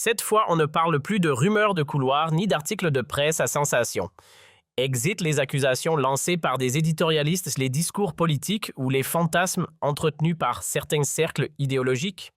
Cette fois, on ne parle plus de rumeurs de couloir ni d'articles de presse à sensation. Exit les accusations lancées par des éditorialistes, les discours politiques ou les fantasmes entretenus par certains cercles idéologiques.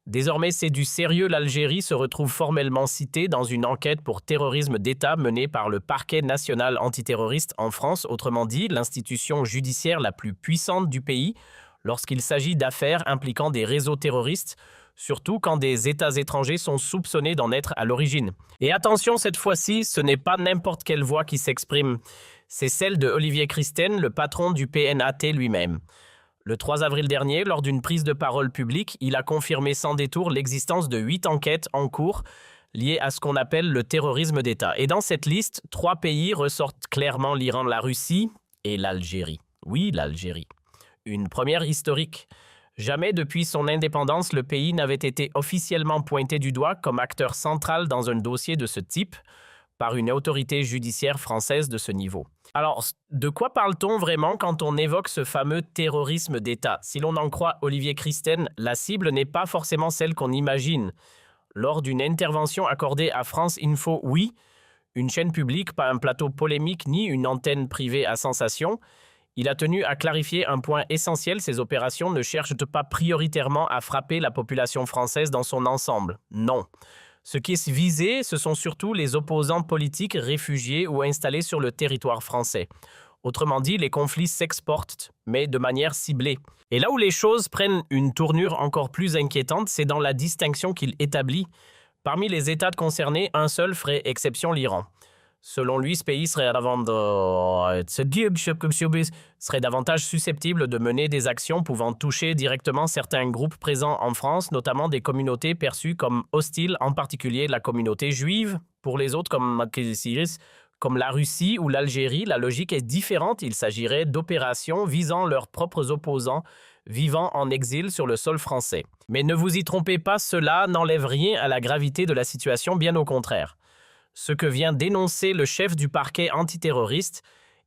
Désormais, c'est du sérieux. L'Algérie se retrouve formellement citée dans une enquête pour terrorisme d'État menée par le Parquet national antiterroriste en France, autrement dit l'institution judiciaire la plus puissante du pays, lorsqu'il s'agit d'affaires impliquant des réseaux terroristes, surtout quand des États étrangers sont soupçonnés d'en être à l'origine. Et attention, cette fois-ci, ce n'est pas n'importe quelle voix qui s'exprime, c'est celle de Olivier Christen, le patron du PNAT lui-même. Le 3 avril dernier, lors d'une prise de parole publique, il a confirmé sans détour l'existence de 8 enquêtes en cours liées à ce qu'on appelle le terrorisme d'État. Et dans cette liste, 3 pays ressortent clairement: l'Iran, la Russie et l'Algérie. Oui, l'Algérie. Une première historique. Jamais depuis son indépendance, le pays n'avait été officiellement pointé du doigt comme acteur central dans un dossier de ce type par une autorité judiciaire française de ce niveau. Alors, de quoi parle-t-on vraiment quand on évoque ce fameux terrorisme d'État? Si l'on en croit Olivier Christen, la cible n'est pas forcément celle qu'on imagine. Lors d'une intervention accordée à France Info, oui, une chaîne publique, pas un plateau polémique ni une antenne privée à sensation, il a tenu à clarifier un point essentiel: ces opérations ne cherchent pas prioritairement à frapper la population française dans son ensemble. Non. Ce qui est visé, ce sont surtout les opposants politiques réfugiés ou installés sur le territoire français. Autrement dit, les conflits s'exportent, mais de manière ciblée. Et là où les choses prennent une tournure encore plus inquiétante, c'est dans la distinction qu'il établit. Parmi les États concernés, un seul ferait exception: l'Iran. Selon lui, ce pays serait davantage susceptible de mener des actions pouvant toucher directement certains groupes présents en France, notamment des communautés perçues comme hostiles, en particulier la communauté juive. Pour les autres, comme la Russie ou l'Algérie, la logique est différente. Il s'agirait d'opérations visant leurs propres opposants vivant en exil sur le sol français. Mais ne vous y trompez pas, cela n'enlève rien à la gravité de la situation, bien au contraire. Ce que vient d'énoncer le chef du parquet antiterroriste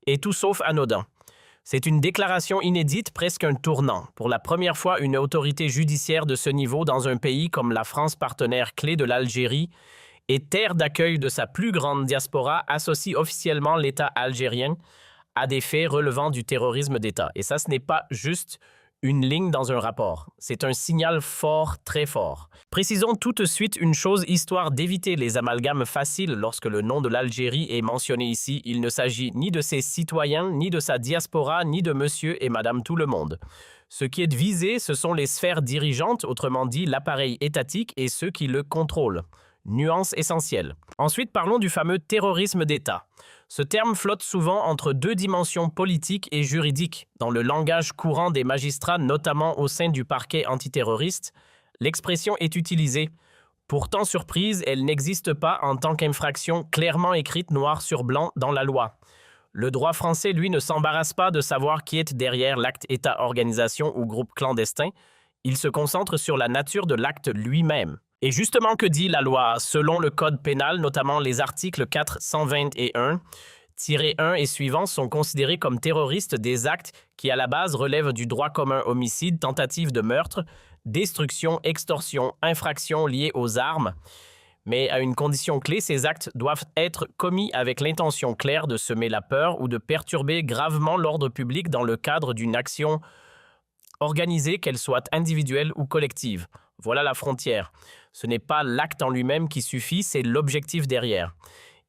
est tout sauf anodin. C'est une déclaration inédite, presque un tournant. Pour la première fois, une autorité judiciaire de ce niveau dans un pays comme la France, partenaire clé de l'Algérie et terre d'accueil de sa plus grande diaspora, associe officiellement l'État algérien à des faits relevant du terrorisme d'État. Et ça, ce n'est pas juste une ligne dans un rapport. C'est un signal fort, très fort. Précisons tout de suite une chose, histoire d'éviter les amalgames faciles lorsque le nom de l'Algérie est mentionné ici. Il ne s'agit ni de ses citoyens, ni de sa diaspora, ni de monsieur et madame tout le monde. Ce qui est visé, ce sont les sphères dirigeantes, autrement dit l'appareil étatique et ceux qui le contrôlent. Nuance essentielle. Ensuite, parlons du fameux terrorisme d'État. Ce terme flotte souvent entre 2 dimensions politiques et juridiques. Dans le langage courant des magistrats, notamment au sein du parquet antiterroriste, l'expression est utilisée. Pourtant, surprise, elle n'existe pas en tant qu'infraction clairement écrite noir sur blanc dans la loi. Le droit français, lui, ne s'embarrasse pas de savoir qui est derrière l'acte État, organisation ou groupe clandestin. Il se concentre sur la nature de l'acte lui-même. Et justement, que dit la loi? Selon le code pénal, notamment les articles 421-1 et suivants sont considérés comme terroristes des actes qui à la base relèvent du droit commun: homicide, tentative de meurtre, destruction, extorsion, infraction liée aux armes. Mais à une condition clé, ces actes doivent être commis avec l'intention claire de semer la peur ou de perturber gravement l'ordre public dans le cadre d'une action organisée, qu'elle soit individuelle ou collective. Voilà la frontière. Ce n'est pas l'acte en lui-même qui suffit, c'est l'objectif derrière.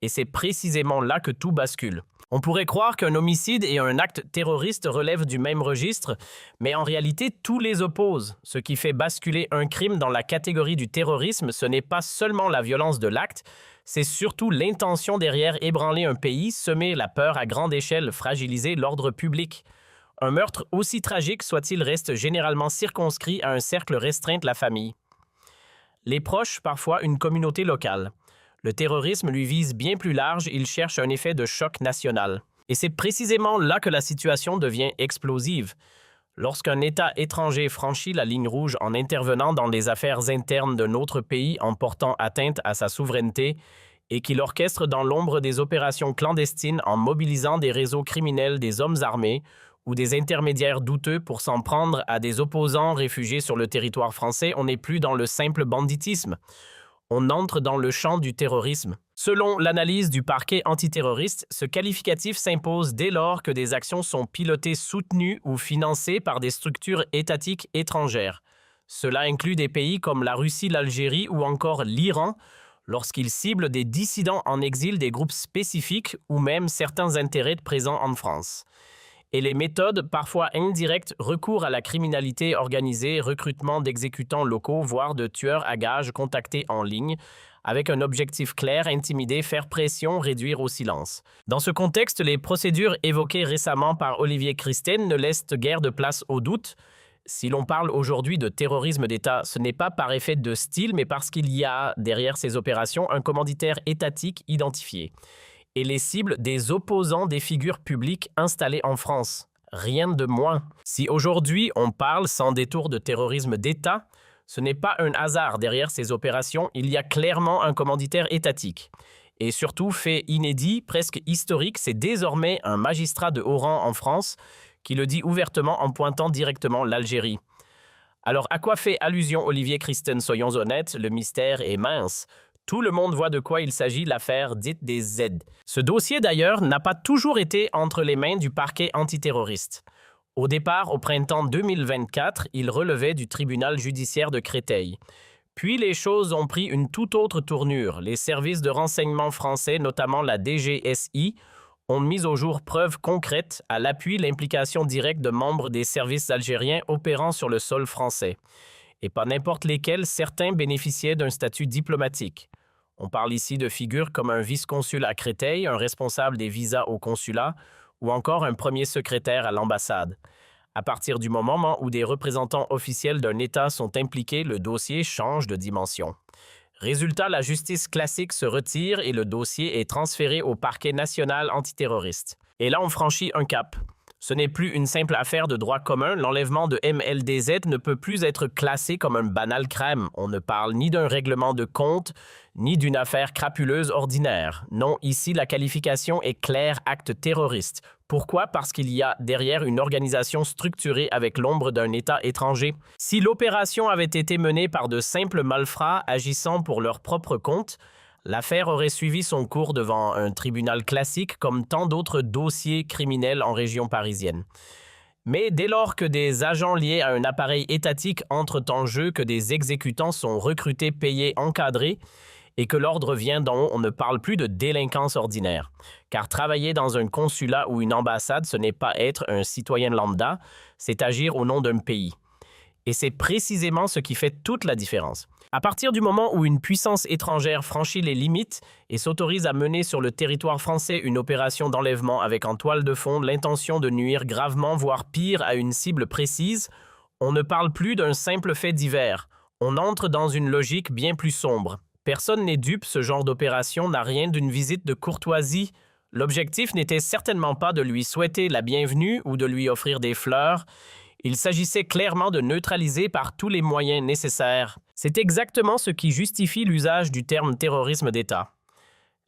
Et c'est précisément là que tout bascule. On pourrait croire qu'un homicide et un acte terroriste relèvent du même registre, mais en réalité, tout les oppose. Ce qui fait basculer un crime dans la catégorie du terrorisme, ce n'est pas seulement la violence de l'acte, c'est surtout l'intention derrière: ébranler un pays, semer la peur à grande échelle, fragiliser l'ordre public. Un meurtre, aussi tragique soit-il, reste généralement circonscrit à un cercle restreint de la famille. Les proches, parfois une communauté locale. Le terrorisme lui vise bien plus large, il cherche un effet de choc national. Et c'est précisément là que la situation devient explosive. Lorsqu'un État étranger franchit la ligne rouge en intervenant dans les affaires internes d'un autre pays en portant atteinte à sa souveraineté et qu'il orchestre dans l'ombre des opérations clandestines en mobilisant des réseaux criminels, des hommes armés ou des intermédiaires douteux pour s'en prendre à des opposants réfugiés sur le territoire français, on n'est plus dans le simple banditisme. On entre dans le champ du terrorisme. Selon l'analyse du parquet antiterroriste, ce qualificatif s'impose dès lors que des actions sont pilotées, soutenues ou financées par des structures étatiques étrangères. Cela inclut des pays comme la Russie, l'Algérie ou encore l'Iran, lorsqu'ils ciblent des dissidents en exil, des groupes spécifiques ou même certains intérêts présents en France. Et les méthodes, parfois indirectes, recours à la criminalité organisée, recrutement d'exécutants locaux, voire de tueurs à gages contactés en ligne, avec un objectif clair, intimider, faire pression, réduire au silence. Dans ce contexte, les procédures évoquées récemment par Olivier Christen ne laissent guère de place au doute. Si l'on parle aujourd'hui de terrorisme d'État, ce n'est pas par effet de style, mais parce qu'il y a, derrière ces opérations, un commanditaire étatique identifié. Et les cibles des opposants des figures publiques installées en France. Rien de moins. Si aujourd'hui on parle sans détour de terrorisme d'État, ce n'est pas un hasard. Derrière ces opérations, il y a clairement un commanditaire étatique. Et surtout, fait inédit, presque historique, c'est désormais un magistrat de haut rang en France qui le dit ouvertement en pointant directement l'Algérie. Alors, à quoi fait allusion Olivier Christen? Soyons honnêtes, le mystère est mince. Tout le monde voit de quoi il s'agit, l'affaire dite des Z. Ce dossier, d'ailleurs, n'a pas toujours été entre les mains du parquet antiterroriste. Au départ, au printemps 2024, il relevait du tribunal judiciaire de Créteil. Puis les choses ont pris une toute autre tournure. Les services de renseignement français, notamment la DGSI, ont mis au jour preuves concrètes à l'appui l'implication directe de membres des services algériens opérant sur le sol français. Et pas n'importe lesquels, certains bénéficiaient d'un statut diplomatique. On parle ici de figures comme un vice-consul à Créteil, un responsable des visas au consulat ou encore un premier secrétaire à l'ambassade. À partir du moment où des représentants officiels d'un État sont impliqués, le dossier change de dimension. Résultat, la justice classique se retire et le dossier est transféré au parquet national antiterroriste. Et là, on franchit un cap. Ce n'est plus une simple affaire de droit commun, l'enlèvement de MLDZ ne peut plus être classé comme un banal crime. On ne parle ni d'un règlement de compte, ni d'une affaire crapuleuse ordinaire. Non, ici, la qualification est claire, acte terroriste. Pourquoi? Parce qu'il y a derrière une organisation structurée avec l'ombre d'un État étranger. Si l'opération avait été menée par de simples malfrats agissant pour leur propre compte, l'affaire aurait suivi son cours devant un tribunal classique comme tant d'autres dossiers criminels en région parisienne. Mais dès lors que des agents liés à un appareil étatique entrent en jeu, que des exécutants sont recrutés, payés, encadrés, et que l'ordre vient d'en haut, on ne parle plus de délinquance ordinaire. Car travailler dans un consulat ou une ambassade, ce n'est pas être un citoyen lambda, c'est agir au nom d'un pays. Et c'est précisément ce qui fait toute la différence. À partir du moment où une puissance étrangère franchit les limites et s'autorise à mener sur le territoire français une opération d'enlèvement avec en toile de fond l'intention de nuire gravement, voire pire, à une cible précise, on ne parle plus d'un simple fait divers. On entre dans une logique bien plus sombre. Personne n'est dupe, ce genre d'opération n'a rien d'une visite de courtoisie. L'objectif n'était certainement pas de lui souhaiter la bienvenue ou de lui offrir des fleurs. Il s'agissait clairement de neutraliser par tous les moyens nécessaires. C'est exactement ce qui justifie l'usage du terme terrorisme d'État.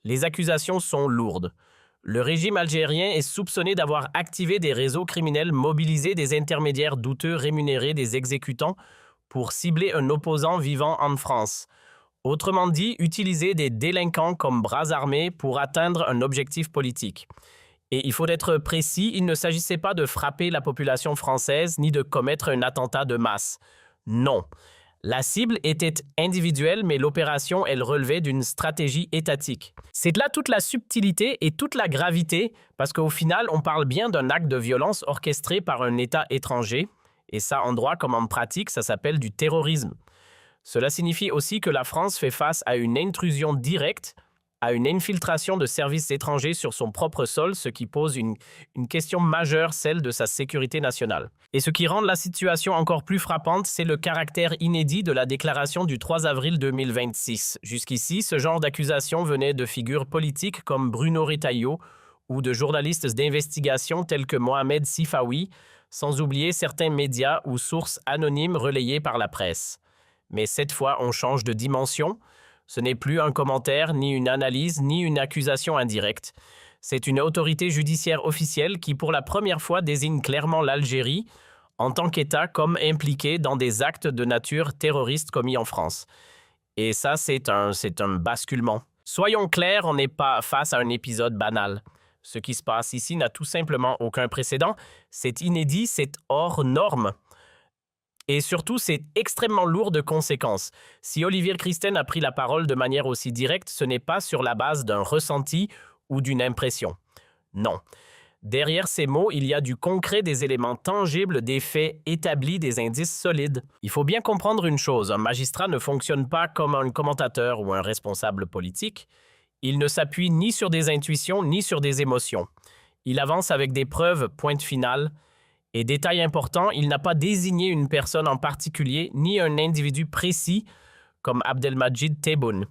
Les accusations sont lourdes. Le régime algérien est soupçonné d'avoir activé des réseaux criminels, mobilisé des intermédiaires douteux, rémunérés des exécutants pour cibler un opposant vivant en France. Autrement dit, utiliser des délinquants comme bras armés pour atteindre un objectif politique. Et il faut être précis, il ne s'agissait pas de frapper la population française ni de commettre un attentat de masse. Non. La cible était individuelle, mais l'opération, elle relevait d'une stratégie étatique. C'est là toute la subtilité et toute la gravité, parce qu'au final, on parle bien d'un acte de violence orchestré par un État étranger, et ça, en droit comme en pratique, ça s'appelle du terrorisme. Cela signifie aussi que la France fait face à une intrusion directe, à une infiltration de services étrangers sur son propre sol, ce qui pose une question majeure, celle de sa sécurité nationale. Et ce qui rend la situation encore plus frappante, c'est le caractère inédit de la déclaration du 3 avril 2026. Jusqu'ici, ce genre d'accusation venait de figures politiques comme Bruno Retailleau ou de journalistes d'investigation tels que Mohamed Sifawi, sans oublier certains médias ou sources anonymes relayées par la presse. Mais cette fois, on change de dimension. Ce n'est plus un commentaire, ni une analyse, ni une accusation indirecte. C'est une autorité judiciaire officielle qui, pour la première fois, désigne clairement l'Algérie en tant qu'État comme impliqué dans des actes de nature terroriste commis en France. Et ça, c'est un basculement. Soyons clairs, on n'est pas face à un épisode banal. Ce qui se passe ici n'a tout simplement aucun précédent. C'est inédit, c'est hors norme. Et surtout, c'est extrêmement lourd de conséquences. Si Olivier Christen a pris la parole de manière aussi directe, ce n'est pas sur la base d'un ressenti ou d'une impression. Non. Derrière ces mots, il y a du concret, des éléments tangibles, des faits établis, des indices solides. Il faut bien comprendre une chose, un magistrat ne fonctionne pas comme un commentateur ou un responsable politique. Il ne s'appuie ni sur des intuitions ni sur des émotions. Il avance avec des preuves, pointe finale. Et détail important, il n'a pas désigné une personne en particulier ni un individu précis comme Abdelmadjid Tebboune.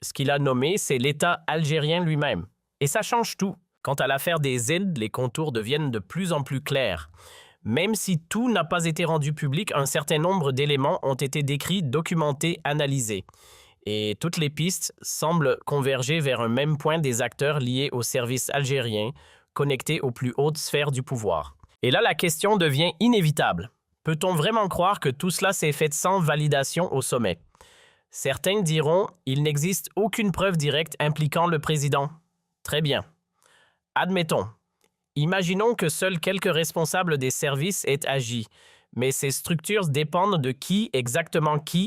Ce qu'il a nommé, c'est l'État algérien lui-même. Et ça change tout. Quant à l'affaire des îles, les contours deviennent de plus en plus clairs. Même si tout n'a pas été rendu public, un certain nombre d'éléments ont été décrits, documentés, analysés. Et toutes les pistes semblent converger vers un même point des acteurs liés au service algérien, connectés aux plus hautes sphères du pouvoir. Et là, la question devient inévitable. Peut-on vraiment croire que tout cela s'est fait sans validation au sommet? Certains diront il n'existe aucune preuve directe impliquant le président. Très bien. Admettons. Imaginons que seuls quelques responsables des services aient agi, mais ces structures dépendent de qui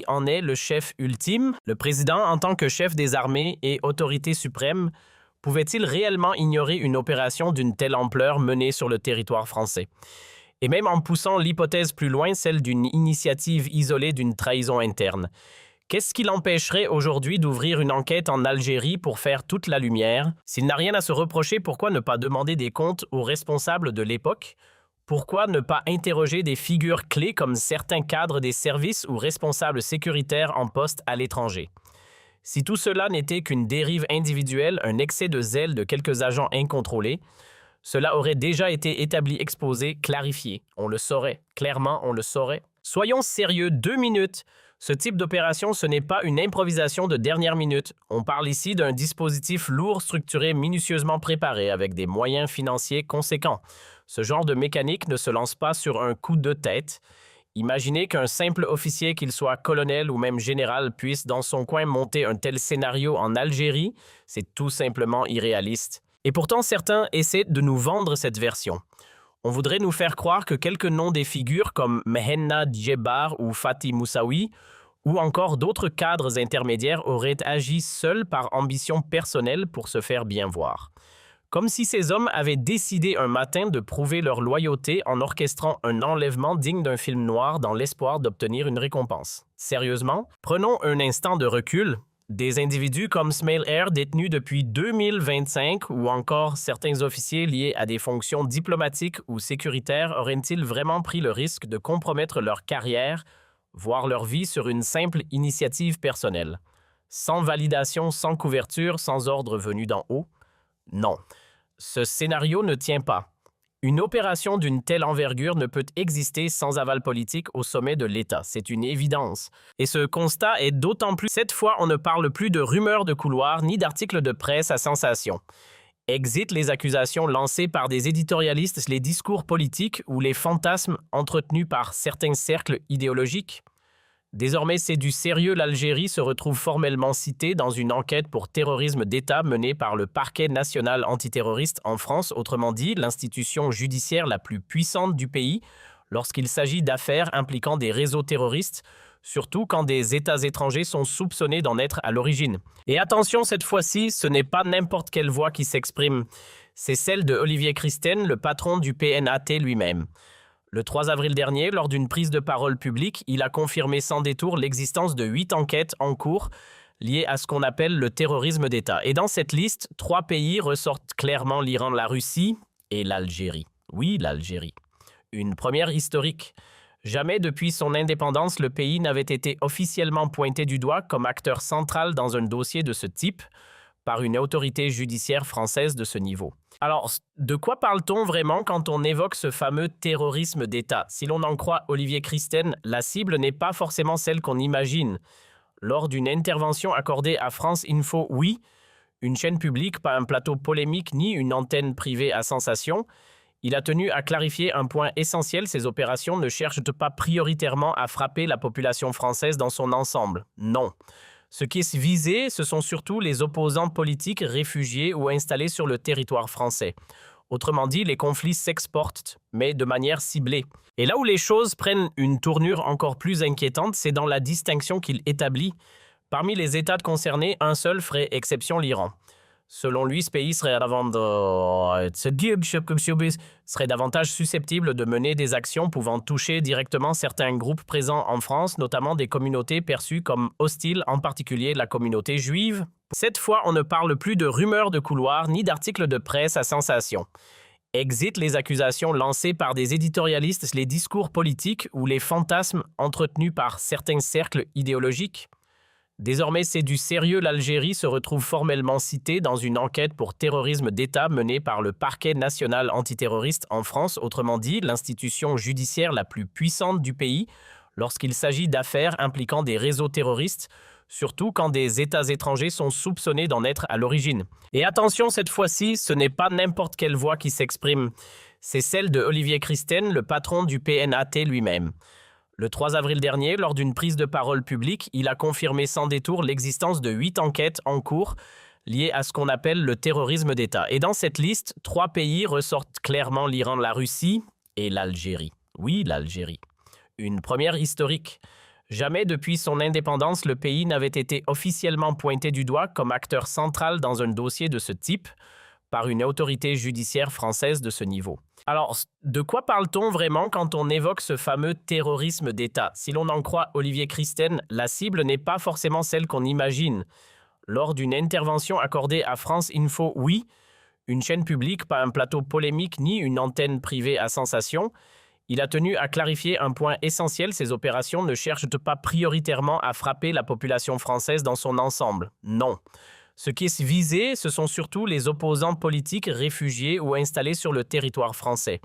en est le chef ultime. Le président, en tant que chef des armées et autorité suprême, pouvait-il réellement ignorer une opération d'une telle ampleur menée sur le territoire français? Et même en poussant l'hypothèse plus loin, celle d'une initiative isolée d'une trahison interne. Qu'est-ce qui l'empêcherait aujourd'hui d'ouvrir une enquête en Algérie pour faire toute la lumière? S'il n'a rien à se reprocher, pourquoi ne pas demander des comptes aux responsables de l'époque? Pourquoi ne pas interroger des figures clés comme certains cadres des services ou responsables sécuritaires en poste à l'étranger? Si tout cela n'était qu'une dérive individuelle, un excès de zèle de quelques agents incontrôlés, cela aurait déjà été établi, exposé, clarifié. On le saurait. Clairement, on le saurait. Soyons sérieux 2 minutes. Ce type d'opération, ce n'est pas une improvisation de dernière minute. On parle ici d'un dispositif lourd, structuré, minutieusement préparé, avec des moyens financiers conséquents. Ce genre de mécanique ne se lance pas sur un coup de tête. Imaginez qu'un simple officier, qu'il soit colonel ou même général, puisse dans son coin monter un tel scénario en Algérie, c'est tout simplement irréaliste. Et pourtant, certains essaient de nous vendre cette version. On voudrait nous faire croire que quelques noms des figures comme Mehenna Djebar ou Fatih Moussaoui ou encore d'autres cadres intermédiaires auraient agi seuls par ambition personnelle pour se faire bien voir. Comme si ces hommes avaient décidé un matin de prouver leur loyauté en orchestrant un enlèvement digne d'un film noir dans l'espoir d'obtenir une récompense. Sérieusement, prenons un instant de recul. Des individus comme Smail Air détenus depuis 2025 ou encore certains officiers liés à des fonctions diplomatiques ou sécuritaires auraient-ils vraiment pris le risque de compromettre leur carrière, voire leur vie sur une simple initiative personnelle? Sans validation, sans couverture, sans ordre venu d'en haut? Non. Ce scénario ne tient pas. Une opération d'une telle envergure ne peut exister sans aval politique au sommet de l'État. C'est une évidence. Et ce constat est d'autant plus... Cette fois, on ne parle plus de rumeurs de couloir ni d'articles de presse à sensation. Exit les accusations lancées par des éditorialistes, les discours politiques ou les fantasmes entretenus par certains cercles idéologiques. Désormais, c'est du sérieux. L'Algérie se retrouve formellement citée dans une enquête pour terrorisme d'État menée par le Parquet national antiterroriste en France, autrement dit, l'institution judiciaire la plus puissante du pays, lorsqu'il s'agit d'affaires impliquant des réseaux terroristes, surtout quand des États étrangers sont soupçonnés d'en être à l'origine. Et attention, cette fois-ci, ce n'est pas n'importe quelle voix qui s'exprime. C'est celle de Olivier Christen, le patron du PNAT lui-même. Le 3 avril dernier, lors d'une prise de parole publique, il a confirmé sans détour l'existence de 8 enquêtes en cours liées à ce qu'on appelle le terrorisme d'État. Et dans cette liste, 3 pays ressortent clairement: l'Iran, la Russie et l'Algérie. Oui, l'Algérie. Une première historique. Jamais depuis son indépendance, le pays n'avait été officiellement pointé du doigt comme acteur central dans un dossier de ce type par une autorité judiciaire française de ce niveau. Alors, de quoi parle-t-on vraiment quand on évoque ce fameux terrorisme d'État? Si l'on en croit Olivier Christen, la cible n'est pas forcément celle qu'on imagine. Lors d'une intervention accordée à France Info, oui, une chaîne publique, pas un plateau polémique ni une antenne privée à sensation, il a tenu à clarifier un point essentiel: ces opérations ne cherchent pas prioritairement à frapper la population française dans son ensemble. Non. Ce qui est visé, ce sont surtout les opposants politiques réfugiés ou installés sur le territoire français. Autrement dit, les conflits s'exportent, mais de manière ciblée. Et là où les choses prennent une tournure encore plus inquiétante, c'est dans la distinction qu'il établit. Parmi les États concernés, un seul ferait exception, l'Iran. Selon lui, ce pays serait davantage susceptible de mener des actions pouvant toucher directement certains groupes présents en France, notamment des communautés perçues comme hostiles, en particulier la communauté juive. Cette fois, on ne parle plus de rumeurs de couloir ni d'articles de presse à sensation. Exit les accusations lancées par des éditorialistes, les discours politiques ou les fantasmes entretenus par certains cercles idéologiques. Désormais, c'est du sérieux. L'Algérie se retrouve formellement citée dans une enquête pour terrorisme d'État menée par le Parquet national antiterroriste en France, autrement dit, l'institution judiciaire la plus puissante du pays, lorsqu'il s'agit d'affaires impliquant des réseaux terroristes, surtout quand des États étrangers sont soupçonnés d'en être à l'origine. Et attention, cette fois-ci, ce n'est pas n'importe quelle voix qui s'exprime, c'est celle de Olivier Christen, le patron du PNAT lui-même. Le 3 avril dernier, lors d'une prise de parole publique, il a confirmé sans détour l'existence de 8 enquêtes en cours liées à ce qu'on appelle le terrorisme d'État. Et dans cette liste, 3 pays ressortent clairement: l'Iran, la Russie et l'Algérie. Oui, l'Algérie. Une première historique. Jamais depuis son indépendance, le pays n'avait été officiellement pointé du doigt comme acteur central dans un dossier de ce type par une autorité judiciaire française de ce niveau. Alors, de quoi parle-t-on vraiment quand on évoque ce fameux terrorisme d'État? Si l'on en croit Olivier Christen, la cible n'est pas forcément celle qu'on imagine. Lors d'une intervention accordée à France Info, oui, une chaîne publique, pas un plateau polémique ni une antenne privée à sensation, il a tenu à clarifier un point essentiel: ces opérations ne cherchent pas prioritairement à frapper la population française dans son ensemble. Non. Ce qui est visé, ce sont surtout les opposants politiques réfugiés ou installés sur le territoire français.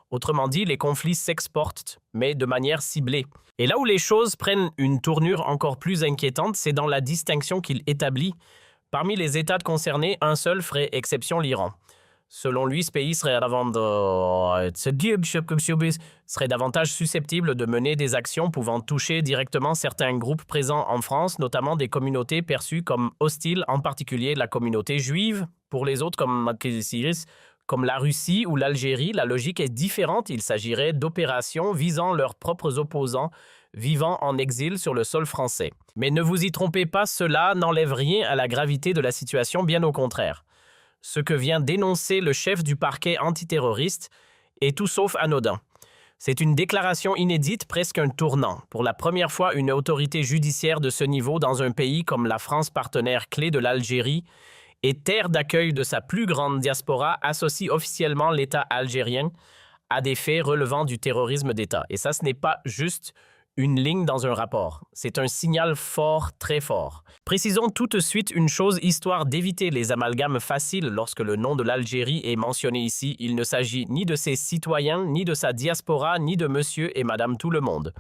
Autrement dit, les conflits s'exportent, mais de manière ciblée. Et là où les choses prennent une tournure encore plus inquiétante, c'est dans la distinction qu'il établit. Parmi les États concernés, un seul ferait exception, l'Iran. Selon lui, ce pays serait davantage susceptible de mener des actions pouvant toucher directement certains groupes présents en France, notamment des communautés perçues comme hostiles, en particulier la communauté juive. Pour les autres, comme la Russie ou l'Algérie, la logique est différente. Il s'agirait d'opérations visant leurs propres opposants vivant en exil sur le sol français. Mais ne vous y trompez pas, cela n'enlève rien à la gravité de la situation, bien au contraire. Ce que vient d'énoncer le chef du parquet antiterroriste est tout sauf anodin. C'est une déclaration inédite, presque un tournant. Pour la première fois, une autorité judiciaire de ce niveau dans un pays comme la France, partenaire clé de l'Algérie et terre d'accueil de sa plus grande diaspora, associe officiellement l'État algérien à des faits relevant du terrorisme d'État. Et ça, ce n'est pas juste une ligne dans un rapport. C'est un signal fort, très fort. Précisons tout de suite une chose, histoire d'éviter les amalgames faciles lorsque le nom de l'Algérie est mentionné ici. Il ne s'agit ni de ses citoyens, ni de sa diaspora, ni de monsieur et madame tout le monde.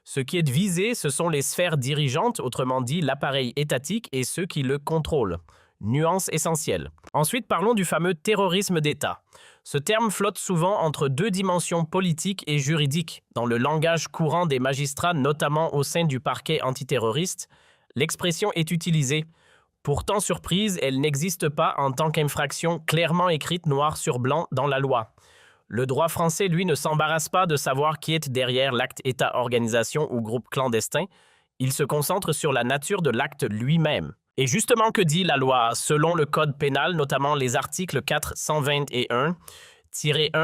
Ce qui est visé, ce sont les sphères dirigeantes, autrement dit l'appareil étatique et ceux qui le contrôlent. Nuance essentielle. Ensuite, parlons du fameux terrorisme d'État. Ce terme flotte souvent entre deux dimensions politiques et juridiques. Dans le langage courant des magistrats, notamment au sein du parquet antiterroriste, l'expression est utilisée. Pourtant, surprise, elle n'existe pas en tant qu'infraction clairement écrite noir sur blanc dans la loi. Le droit français, lui, ne s'embarrasse pas de savoir qui est derrière l'acte État, organisation ou groupe clandestin. Il se concentre sur la nature de l'acte lui-même. Et justement, que dit la loi? Selon le code pénal, notamment les articles 421-1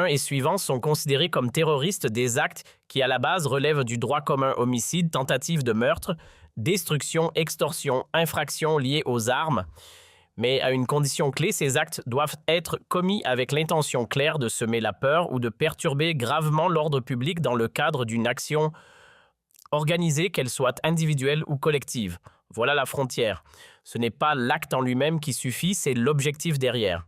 et suivants sont considérés comme terroristes des actes qui à la base relèvent du droit commun: homicide, tentative de meurtre, destruction, extorsion, infraction liée aux armes. Mais à une condition clé, ces actes doivent être commis avec l'intention claire de semer la peur ou de perturber gravement l'ordre public dans le cadre d'une action organisée, qu'elle soit individuelle ou collective. Voilà la frontière. Ce n'est pas l'acte en lui-même qui suffit, c'est l'objectif derrière.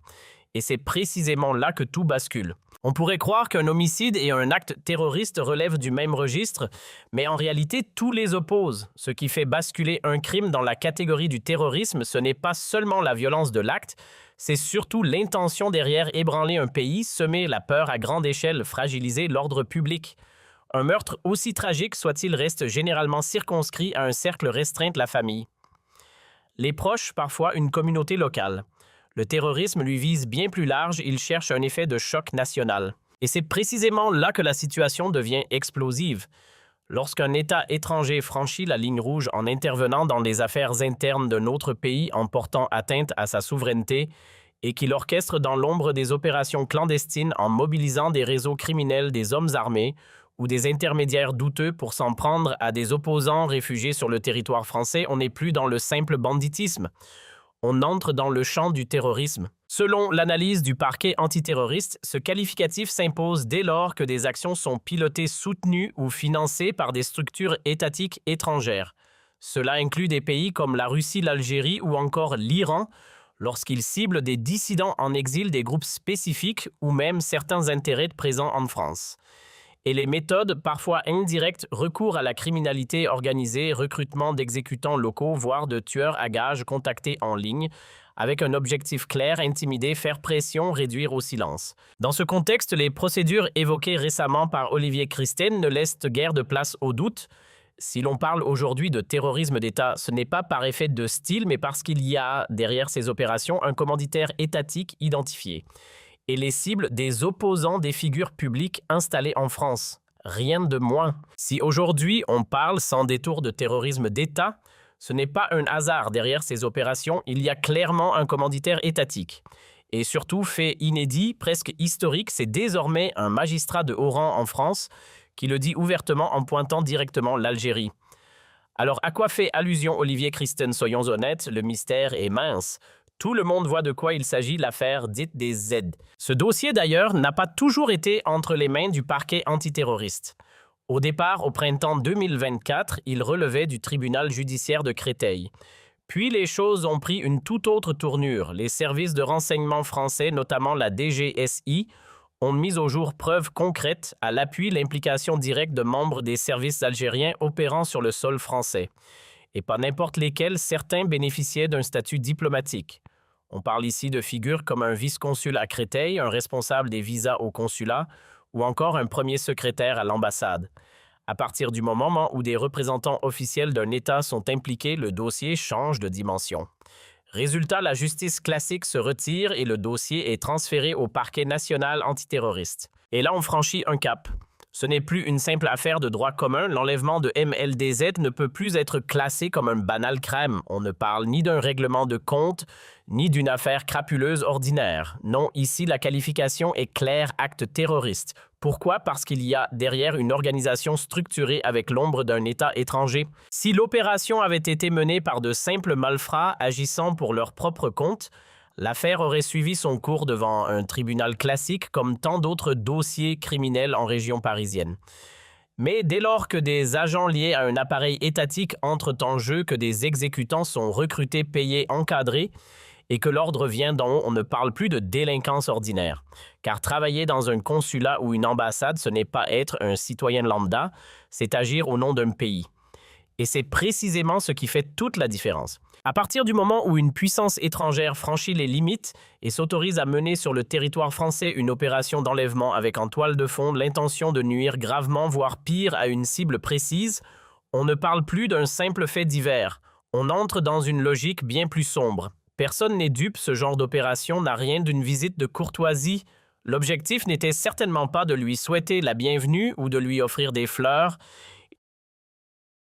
Et c'est précisément là que tout bascule. On pourrait croire qu'un homicide et un acte terroriste relèvent du même registre, mais en réalité, tout les oppose. Ce qui fait basculer un crime dans la catégorie du terrorisme, ce n'est pas seulement la violence de l'acte, c'est surtout l'intention derrière: ébranler un pays, semer la peur à grande échelle, fragiliser l'ordre public. Un meurtre, aussi tragique soit-il, reste généralement circonscrit à un cercle restreint de la famille. Les proches, parfois une communauté locale. Le terrorisme lui vise bien plus large, il cherche un effet de choc national. Et c'est précisément là que la situation devient explosive. Lorsqu'un État étranger franchit la ligne rouge en intervenant dans les affaires internes d'un autre pays en portant atteinte à sa souveraineté et qu'il orchestre dans l'ombre des opérations clandestines en mobilisant des réseaux criminels, des hommes armés ou des intermédiaires douteux pour s'en prendre à des opposants réfugiés sur le territoire français, on n'est plus dans le simple banditisme. On entre dans le champ du terrorisme. Selon l'analyse du parquet antiterroriste, ce qualificatif s'impose dès lors que des actions sont pilotées, soutenues ou financées par des structures étatiques étrangères. Cela inclut des pays comme la Russie, l'Algérie ou encore l'Iran, lorsqu'ils ciblent des dissidents en exil, des groupes spécifiques ou même certains intérêts présents en France. Et les méthodes, parfois indirectes, recours à la criminalité organisée, recrutement d'exécutants locaux, voire de tueurs à gages contactés en ligne, avec un objectif clair, intimider, faire pression, réduire au silence. Dans ce contexte, les procédures évoquées récemment par Olivier Christen ne laissent guère de place au doute. Si l'on parle aujourd'hui de terrorisme d'État, ce n'est pas par effet de style, mais parce qu'il y a, derrière ces opérations, un commanditaire étatique identifié. Et les cibles des opposants des figures publiques installées en France. Rien de moins. Si aujourd'hui on parle sans détour de terrorisme d'État, ce n'est pas un hasard. Derrière ces opérations, il y a clairement un commanditaire étatique. Et surtout, fait inédit, presque historique, c'est désormais un magistrat de haut rang en France qui le dit ouvertement en pointant directement l'Algérie. Alors à quoi fait allusion Olivier Christen? Soyons honnêtes, le mystère est mince. Tout le monde voit de quoi il s'agit, l'affaire dite des Z. Ce dossier d'ailleurs n'a pas toujours été entre les mains du parquet antiterroriste. Au départ, au printemps 2024, il relevait du tribunal judiciaire de Créteil. Puis les choses ont pris une toute autre tournure. Les services de renseignement français, notamment la DGSI, ont mis au jour preuves concrètes à l'appui l'implication directe de membres des services algériens opérant sur le sol français. Et pas n'importe lesquels, certains bénéficiaient d'un statut diplomatique. On parle ici de figures comme un vice-consul à Créteil, un responsable des visas au consulat ou encore un premier secrétaire à l'ambassade. À partir du moment où des représentants officiels d'un État sont impliqués, le dossier change de dimension. Résultat, la justice classique se retire et le dossier est transféré au parquet national antiterroriste. Et là, on franchit un cap. Ce n'est plus une simple affaire de droit commun, l'enlèvement de MLDZ ne peut plus être classé comme un banal crime. On ne parle ni d'un règlement de compte, ni d'une affaire crapuleuse ordinaire. Non, ici la qualification est claire, acte terroriste. Pourquoi? Parce qu'il y a derrière une organisation structurée avec l'ombre d'un État étranger. Si l'opération avait été menée par de simples malfrats agissant pour leur propre compte, l'affaire aurait suivi son cours devant un tribunal classique comme tant d'autres dossiers criminels en région parisienne. Mais dès lors que des agents liés à un appareil étatique entrent en jeu, que des exécutants sont recrutés, payés, encadrés, et que l'ordre vient d'en haut, on ne parle plus de délinquance ordinaire. Car travailler dans un consulat ou une ambassade, ce n'est pas être un citoyen lambda, c'est agir au nom d'un pays. Et c'est précisément ce qui fait toute la différence. À partir du moment où une puissance étrangère franchit les limites et s'autorise à mener sur le territoire français une opération d'enlèvement avec en toile de fond l'intention de nuire gravement, voire pire, à une cible précise, on ne parle plus d'un simple fait divers. On entre dans une logique bien plus sombre. Personne n'est dupe, ce genre d'opération n'a rien d'une visite de courtoisie. L'objectif n'était certainement pas de lui souhaiter la bienvenue ou de lui offrir des fleurs.